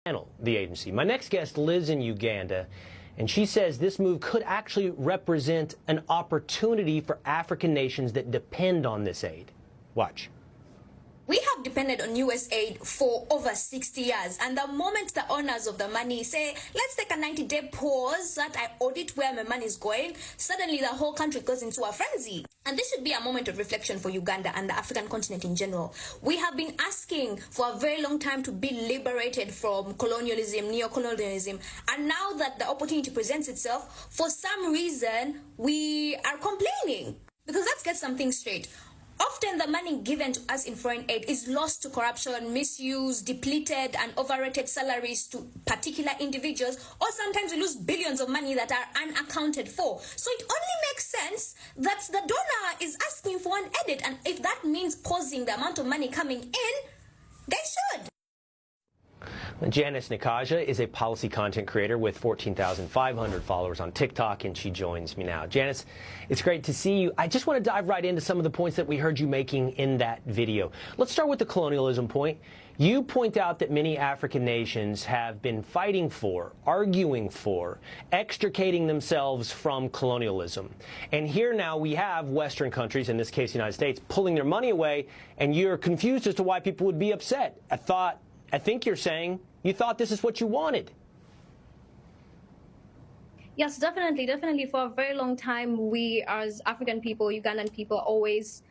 the agency. My next guest lives in Uganda, and she says this move could actually represent an opportunity for African nations that depend on this aid. Watch. We have depended on U.S. aid for over 60 years, and the moment the owners of the money say, let's take a 90-day pause that I audit where my money is going, suddenly the whole country goes into a frenzy. And this should be a moment of reflection for Uganda and the African continent in general. We have been asking for a very long time to be liberated from colonialism, neo-colonialism, and now that the opportunity presents itself, for some reason, we are complaining. Because let's get something straight. Often the money given to us in foreign aid is lost to corruption, misuse, depleted and overrated salaries to particular individuals, or sometimes we lose billions of money that are unaccounted for. So it only makes sense that the donor is asking for an edit, and if that means pausing the amount of money coming in, they should. Janice Nikaja is a policy content creator with 14,500 followers on TikTok, and she joins me now. Janice, it's great to see you. I just want to dive right into some of the points that we heard you making in that video. Let's start with the colonialism point. You point out that many African nations have been fighting for, arguing for, extricating themselves from colonialism. And here now we have Western countries, in this case the United States, pulling their money away, and you're confused as to why people would be upset. I think you're saying you thought this is what you wanted. Yes, definitely. Definitely. For a very long time, we as African people, Ugandan people, always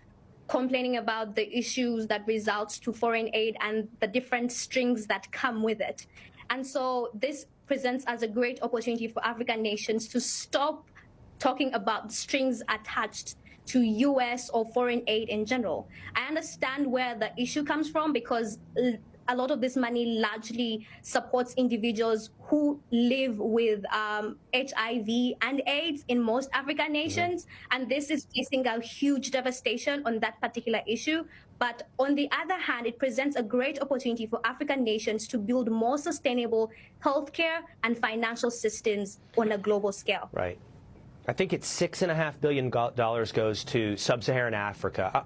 complaining about the issues that results to foreign aid and the different strings that come with it. And so this presents as a great opportunity for African nations to stop talking about strings attached to U.S. or foreign aid in general. I understand where the issue comes from, because a lot of this money largely supports individuals who live with HIV and AIDS in most African nations. And this is facing a huge devastation on that particular issue. But on the other hand, it presents a great opportunity for African nations to build more sustainable healthcare and financial systems on a global scale. Right. I think it's $6.5 billion goes to sub-Saharan Africa.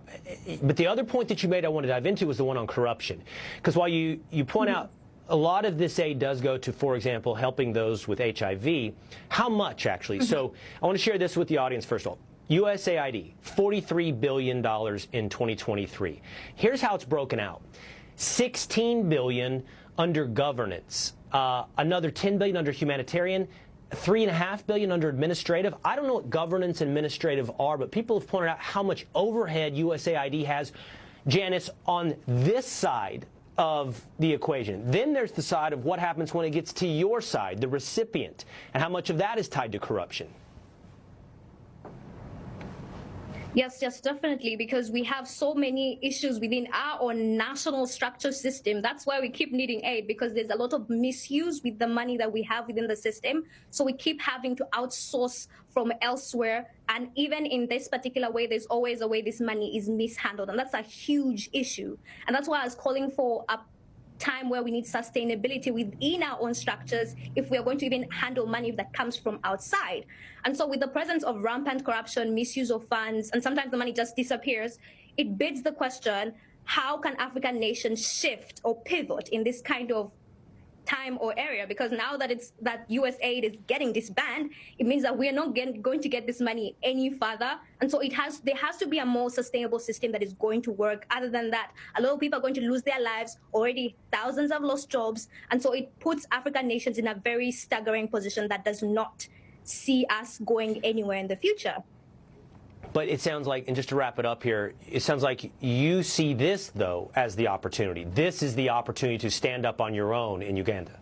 But the other point that you made I want to dive into was the one on corruption. Because while you point out a lot of this aid does go to, for example, helping those with HIV, how much actually? So I want to share this with the audience first of all. USAID, $43 billion in 2023. Here's how it's broken out. $16 billion under governance, another $10 billion under humanitarian, $3.5 billion under administrative. I don't know what governance and administrative are, but people have pointed out how much overhead USAID has, Janice, on this side of the equation. Then there's the side of what happens when it gets to your side, the recipient, and how much of that is tied to corruption. Yes, definitely, because we have so many issues within our own national structure system. That's why we keep needing aid, because there's a lot of misuse with the money that we have within the system. So we keep having to outsource from elsewhere. And even in this particular way, there's always a way this money is mishandled. And that's a huge issue. And that's why I was calling for a time where we need sustainability within our own structures if we are going to even handle money that comes from outside. And so with the presence of rampant corruption, misuse of funds, and sometimes the money just disappears, it begs the question, how can African nations shift or pivot in this kind of time or area? Because now that US aid is getting disbanded, it means that we're not going to get this money any further. And so there has to be a more sustainable system that is going to work. Other than that, a lot of people are going to lose their lives. Already thousands have lost jobs. And so it puts African nations in a very staggering position that does not see us going anywhere in the future. But it sounds like, and just to wrap it up here, it sounds like you see this, though, as the opportunity. This is the opportunity to stand up on your own in Uganda.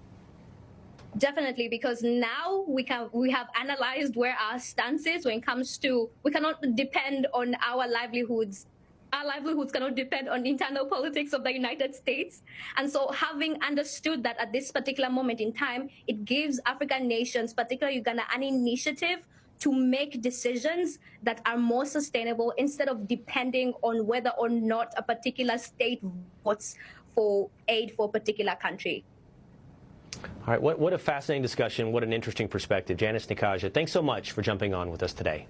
Definitely, because now we have analyzed where our stance is when it comes to, we cannot depend on our livelihoods. Our livelihoods cannot depend on internal politics of the United States. And so having understood that at this particular moment in time, it gives African nations, particularly Uganda, an initiative to make decisions that are more sustainable instead of depending on whether or not a particular state votes for aid for a particular country. All right, what a fascinating discussion. What an interesting perspective. Janice Nikaja, thanks so much for jumping on with us today.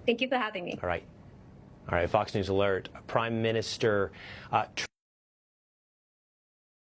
Thank you for having me. All right, Fox News Alert. Prime Minister